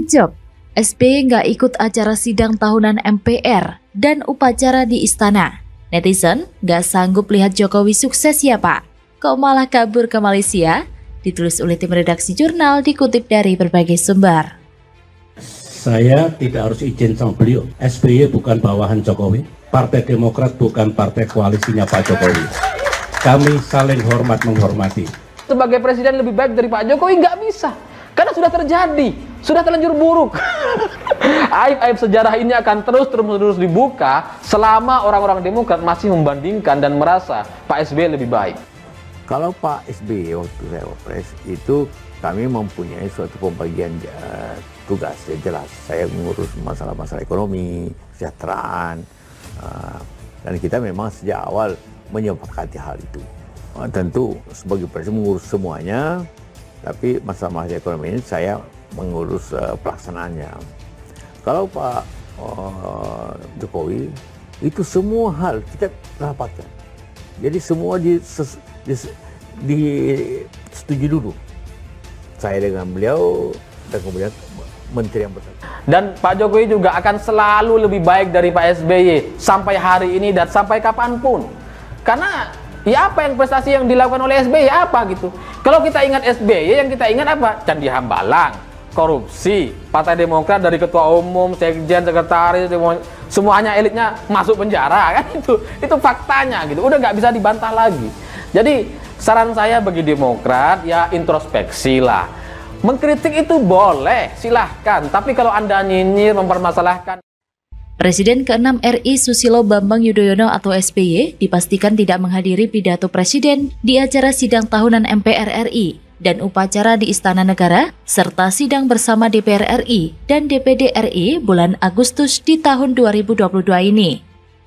Ucap, SBY nggak ikut acara sidang tahunan MPR dan upacara di istana. Netizen nggak sanggup lihat Jokowi sukses ya Pak. Kok malah kabur ke Malaysia? Ditulis oleh tim redaksi jurnal, dikutip dari berbagai sumber. Saya tidak harus izin sama beliau. SBY bukan bawahan Jokowi. Partai Demokrat bukan partai koalisinya Pak Jokowi. Kami saling hormat menghormati. Sebagai presiden lebih baik dari Pak Jokowi nggak bisa. Karena sudah terjadi, sudah terlanjur buruk. Aib-aib sejarah ini akan terus dibuka selama orang-orang Demokrat masih membandingkan dan merasa Pak SBY lebih baik. Kalau Pak SBY waktu saya wapres itu kami mempunyai suatu pembagian tugas yang jelas. Saya mengurus masalah-masalah ekonomi, kesejahteraan, dan kita memang sejak awal menyepakati hal itu. Tentu sebagai presiden mengurus semuanya, tapi masalah-masalah ekonomi ini saya mengurus pelaksanaannya. Kalau Pak Jokowi itu semua hal kita rapatkan. Jadi semua disetujui dulu. Saya dengan beliau dan kemudian menteri yang bersangkutan. Dan Pak Jokowi juga akan selalu lebih baik dari Pak SBY sampai hari ini dan sampai kapanpun. Karena ya apa yang prestasi yang dilakukan oleh SBY apa gitu. Kalau kita ingat SBY yang kita ingat apa? Candi Hambalang, korupsi, Partai Demokrat dari ketua umum, sekjen, sekretaris, semuanya elitnya masuk penjara kan itu faktanya gitu. Udah nggak bisa dibantah lagi. Jadi saran saya bagi Demokrat ya introspeksi lah. Mengkritik itu boleh, silahkan. Tapi kalau Anda nyinyir, mempermasalahkan. Presiden ke-6 RI Susilo Bambang Yudhoyono atau SBY dipastikan tidak menghadiri pidato presiden di acara sidang tahunan MPR RI dan upacara di Istana Negara, serta sidang bersama DPR RI dan DPD RI bulan Agustus di tahun 2022 ini.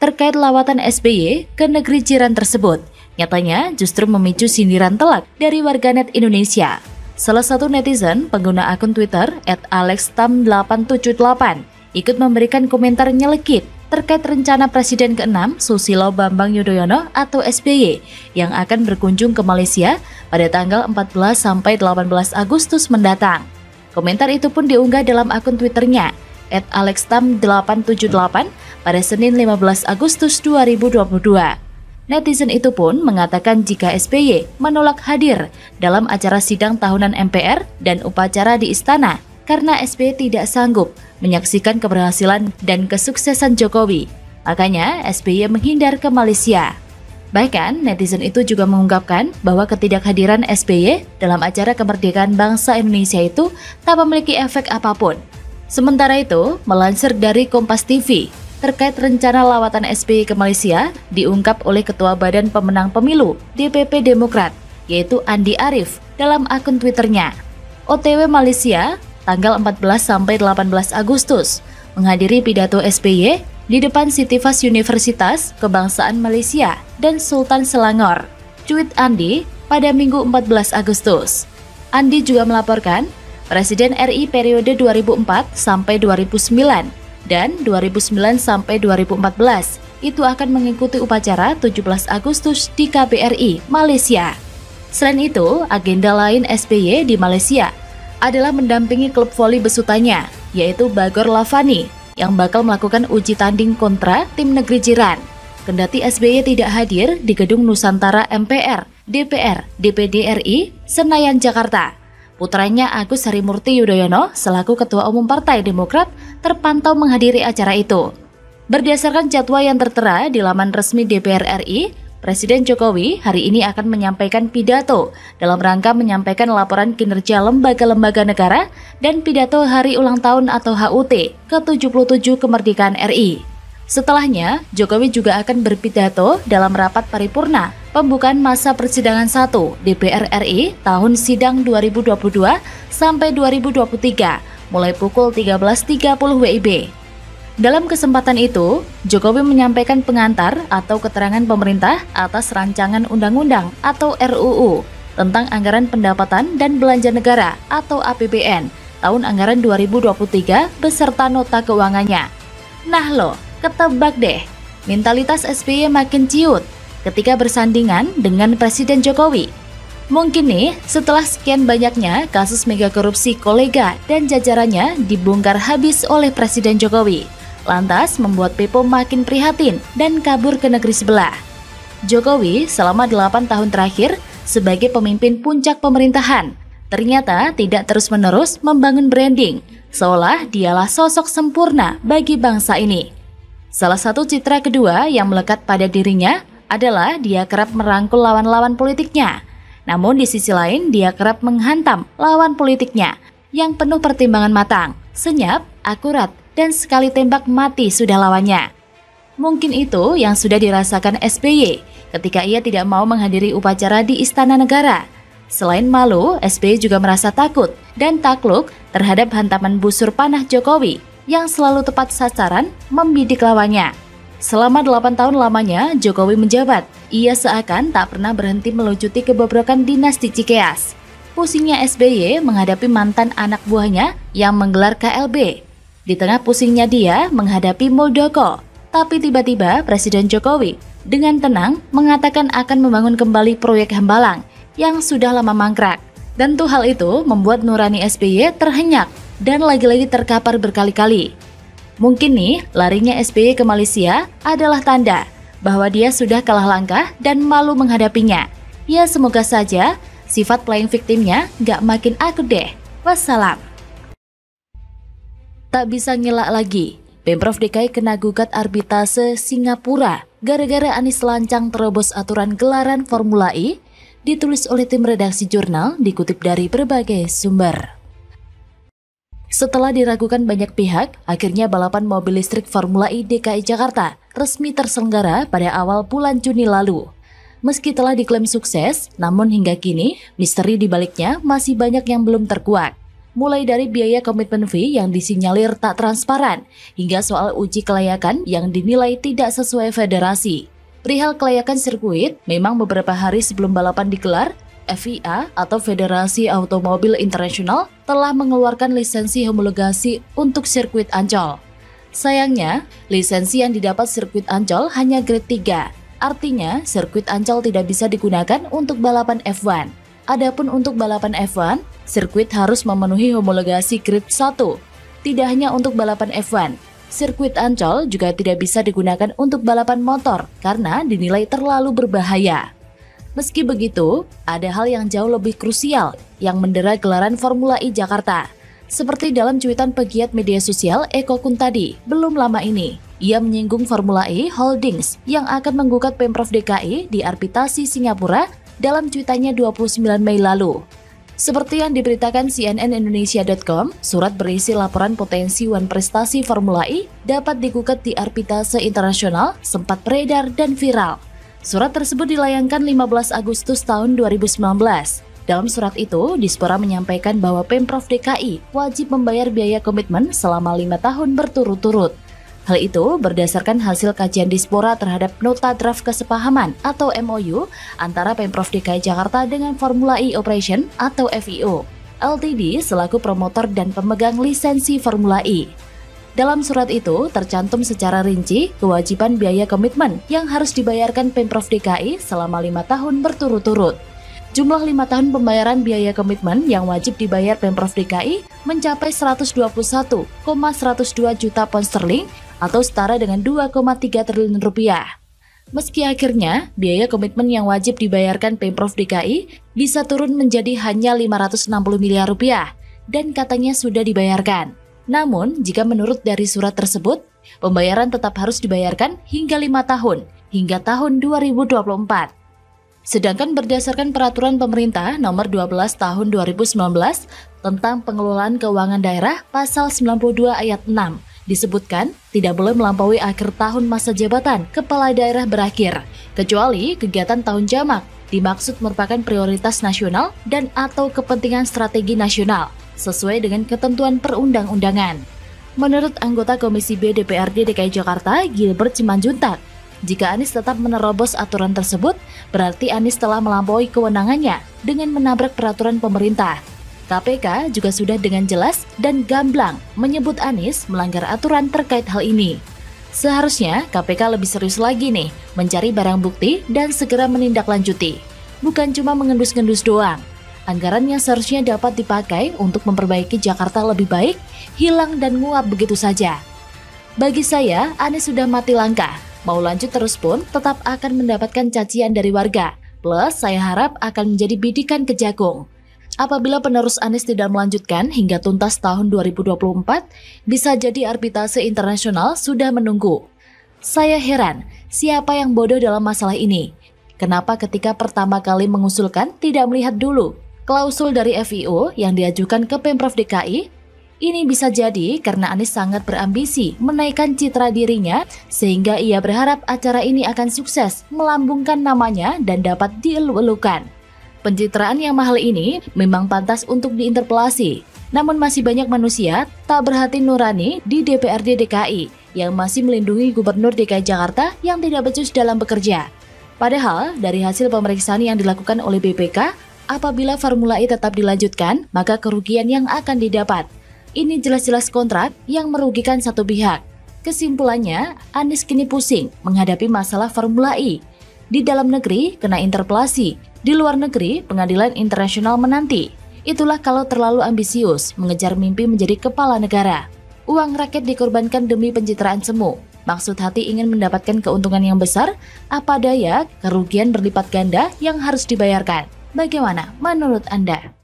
Terkait lawatan SBY ke negeri jiran tersebut, nyatanya justru memicu sindiran telak dari warganet Indonesia. Salah satu netizen pengguna akun Twitter @alextam878 ikut memberikan komentar nyelekit terkait rencana Presiden ke-6 Susilo Bambang Yudhoyono atau SBY yang akan berkunjung ke Malaysia pada tanggal 14 sampai 18 Agustus mendatang. Komentar itu pun diunggah dalam akun Twitternya @alextam878 pada Senin 15 Agustus 2022. Netizen itu pun mengatakan jika SBY menolak hadir dalam acara sidang tahunan MPR dan upacara di istana karena SBY tidak sanggup menyaksikan keberhasilan dan kesuksesan Jokowi. Makanya SBY menghindar ke Malaysia. Bahkan netizen itu juga mengungkapkan bahwa ketidakhadiran SBY dalam acara kemerdekaan bangsa Indonesia itu tak memiliki efek apapun. Sementara itu, melansir dari Kompas TV, terkait rencana lawatan SBY ke Malaysia diungkap oleh Ketua Badan Pemenang Pemilu DPP Demokrat, yaitu Andi Arief dalam akun Twitternya. OTW Malaysia tanggal 14 sampai 18 Agustus menghadiri pidato SBY di depan Sitifas Universitas Kebangsaan Malaysia dan Sultan Selangor. Tweet Andi pada Minggu 14 Agustus. Andi juga melaporkan Presiden RI periode 2004 sampai 2009 dan 2009 sampai 2014 itu akan mengikuti upacara 17 Agustus di KBRI Malaysia. Selain itu, agenda lain SBY di Malaysia adalah mendampingi klub voli besutannya, yaitu Bagor Lavani, yang bakal melakukan uji tanding kontra tim negeri jiran. Kendati SBY tidak hadir di Gedung Nusantara MPR, DPR, DPD RI, Senayan, Jakarta. Putranya Agus Harimurti Yudhoyono selaku Ketua Umum Partai Demokrat terpantau menghadiri acara itu. Berdasarkan jadwal yang tertera di laman resmi DPR RI, Presiden Jokowi hari ini akan menyampaikan pidato dalam rangka menyampaikan laporan kinerja lembaga-lembaga negara dan pidato Hari Ulang Tahun atau HUT ke-77 Kemerdekaan RI. Setelahnya, Jokowi juga akan berpidato dalam rapat paripurna pembukaan masa persidangan 1 DPR RI tahun sidang 2022 sampai 2023 mulai pukul 13.30 WIB. Dalam kesempatan itu, Jokowi menyampaikan pengantar atau keterangan pemerintah atas rancangan undang-undang atau RUU tentang anggaran pendapatan dan belanja negara atau APBN tahun anggaran 2023 beserta nota keuangannya. Nah lo, ketebak deh, mentalitas SBY makin ciut ketika bersandingan dengan Presiden Jokowi. Mungkin nih, setelah sekian banyaknya kasus mega korupsi kolega dan jajarannya dibongkar habis oleh Presiden Jokowi, lantas membuat Pepo makin prihatin dan kabur ke negeri sebelah. Jokowi selama 8 tahun terakhir sebagai pemimpin puncak pemerintahan, ternyata tidak terus-menerus membangun branding, seolah dialah sosok sempurna bagi bangsa ini. Salah satu citra kedua yang melekat pada dirinya adalah dia kerap merangkul lawan-lawan politiknya. Namun di sisi lain dia kerap menghantam lawan politiknya yang penuh pertimbangan matang, senyap, akurat, dan sekali tembak mati sudah lawannya. Mungkin itu yang sudah dirasakan SBY ketika ia tidak mau menghadiri upacara di Istana Negara. Selain malu, SBY juga merasa takut dan takluk terhadap hantaman busur panah Jokowi yang selalu tepat sasaran membidik lawannya. Selama 8 tahun lamanya Jokowi menjabat, ia seakan tak pernah berhenti melucuti kebobrokan dinasti Cikeas. Pusingnya SBY menghadapi mantan anak buahnya yang menggelar KLB. Di tengah pusingnya dia menghadapi Muldoko, tapi tiba-tiba Presiden Jokowi dengan tenang mengatakan akan membangun kembali proyek Hambalang yang sudah lama mangkrak. Tentu hal itu membuat nurani SBY terhenyak dan lagi-lagi terkapar berkali-kali. Mungkin nih, larinya SBY ke Malaysia adalah tanda bahwa dia sudah kalah langkah dan malu menghadapinya. Ya semoga saja sifat playing victimnya gak makin akut deh. Wassalam. Tak bisa ngelak lagi, Pemprov DKI kena gugat arbitrase Singapura gara-gara Anies lancang terobos aturan gelaran Formula E, ditulis oleh tim redaksi jurnal dikutip dari berbagai sumber. Setelah diragukan banyak pihak, akhirnya balapan mobil listrik Formula E DKI Jakarta resmi terselenggara pada awal bulan Juni lalu. Meski telah diklaim sukses, namun hingga kini misteri di baliknya masih banyak yang belum terkuak. Mulai dari biaya komitmen fee yang disinyalir tak transparan, hingga soal uji kelayakan yang dinilai tidak sesuai federasi. Perihal kelayakan sirkuit, memang beberapa hari sebelum balapan digelar, FIA atau Federasi Automobil Internasional telah mengeluarkan lisensi homologasi untuk sirkuit Ancol. Sayangnya, lisensi yang didapat sirkuit Ancol hanya grade 3. Artinya, sirkuit Ancol tidak bisa digunakan untuk balapan F1. Adapun untuk balapan F1, sirkuit harus memenuhi homologasi grade 1. Tidak hanya untuk balapan F1, sirkuit Ancol juga tidak bisa digunakan untuk balapan motor karena dinilai terlalu berbahaya. Meski begitu, ada hal yang jauh lebih krusial yang mendera gelaran Formula E Jakarta. Seperti dalam cuitan pegiat media sosial Eko Kuntadi belum lama ini, ia menyinggung Formula E Holdings yang akan menggugat Pemprov DKI di arbitrasi Singapura dalam cuitannya 29 Mei lalu. Seperti yang diberitakan cnnindonesia.com, surat berisi laporan potensi wan prestasi Formula E dapat digugat di arbitrase internasional sempat beredar dan viral. Surat tersebut dilayangkan 15 Agustus tahun 2019. Dalam surat itu, Dispora menyampaikan bahwa Pemprov DKI wajib membayar biaya komitmen selama 5 tahun berturut-turut. Hal itu berdasarkan hasil kajian Dispora terhadap nota draft kesepahaman atau MOU antara Pemprov DKI Jakarta dengan Formula E Operation atau FIO Ltd selaku promotor dan pemegang lisensi Formula E. Dalam surat itu tercantum secara rinci kewajiban biaya komitmen yang harus dibayarkan Pemprov DKI selama 5 tahun berturut-turut. Jumlah 5 tahun pembayaran biaya komitmen yang wajib dibayar Pemprov DKI mencapai 121,102 juta pound sterling atau setara dengan 2,3 triliun rupiah. Meski akhirnya biaya komitmen yang wajib dibayarkan Pemprov DKI bisa turun menjadi hanya 560 miliar rupiah dan katanya sudah dibayarkan. Namun, jika menurut dari surat tersebut, pembayaran tetap harus dibayarkan hingga 5 tahun, hingga tahun 2024. Sedangkan berdasarkan Peraturan Pemerintah Nomor 12 Tahun 2019 tentang Pengelolaan Keuangan Daerah Pasal 92 Ayat 6, disebutkan tidak boleh melampaui akhir tahun masa jabatan kepala daerah berakhir, kecuali kegiatan tahun jamak dimaksud merupakan prioritas nasional dan atau kepentingan strategi nasional, sesuai dengan ketentuan perundang-undangan. Menurut anggota Komisi B DPRD DKI Jakarta, Gilbert Simanjuntak, jika Anies tetap menerobos aturan tersebut, berarti Anies telah melampaui kewenangannya dengan menabrak peraturan pemerintah. KPK juga sudah dengan jelas dan gamblang menyebut Anies melanggar aturan terkait hal ini. Seharusnya KPK lebih serius lagi nih mencari barang bukti dan segera menindaklanjuti. bukan cuma mengendus-ngendus doang. Anggaran yang seharusnya dapat dipakai untuk memperbaiki Jakarta lebih baik, hilang dan nguap begitu saja. Bagi saya, Anies sudah mati langkah. Mau lanjut terus pun tetap akan mendapatkan cacian dari warga. Plus, saya harap akan menjadi bidikan kejagung. Apabila penerus Anies tidak melanjutkan hingga tuntas tahun 2024, bisa jadi arbitrase internasional sudah menunggu. Saya heran, siapa yang bodoh dalam masalah ini? Kenapa ketika pertama kali mengusulkan tidak melihat dulu klausul dari FIO yang diajukan ke Pemprov DKI? Ini bisa jadi karena Anies sangat berambisi menaikkan citra dirinya sehingga ia berharap acara ini akan sukses melambungkan namanya dan dapat dielu-elukan. Pencitraan yang mahal ini memang pantas untuk diinterpelasi, namun masih banyak manusia tak berhati nurani di DPRD DKI yang masih melindungi Gubernur DKI Jakarta yang tidak becus dalam bekerja. Padahal dari hasil pemeriksaan yang dilakukan oleh BPK, apabila Formula E tetap dilanjutkan, maka kerugian yang akan didapat. Ini jelas-jelas kontrak yang merugikan satu pihak. Kesimpulannya, Anies kini pusing menghadapi masalah Formula E. Di dalam negeri kena interpelasi, di luar negeri pengadilan internasional menanti. Itulah kalau terlalu ambisius mengejar mimpi menjadi kepala negara. Uang rakyat dikorbankan demi pencitraan semu. Maksud hati ingin mendapatkan keuntungan yang besar, apa daya kerugian berlipat ganda yang harus dibayarkan. Bagaimana menurut Anda?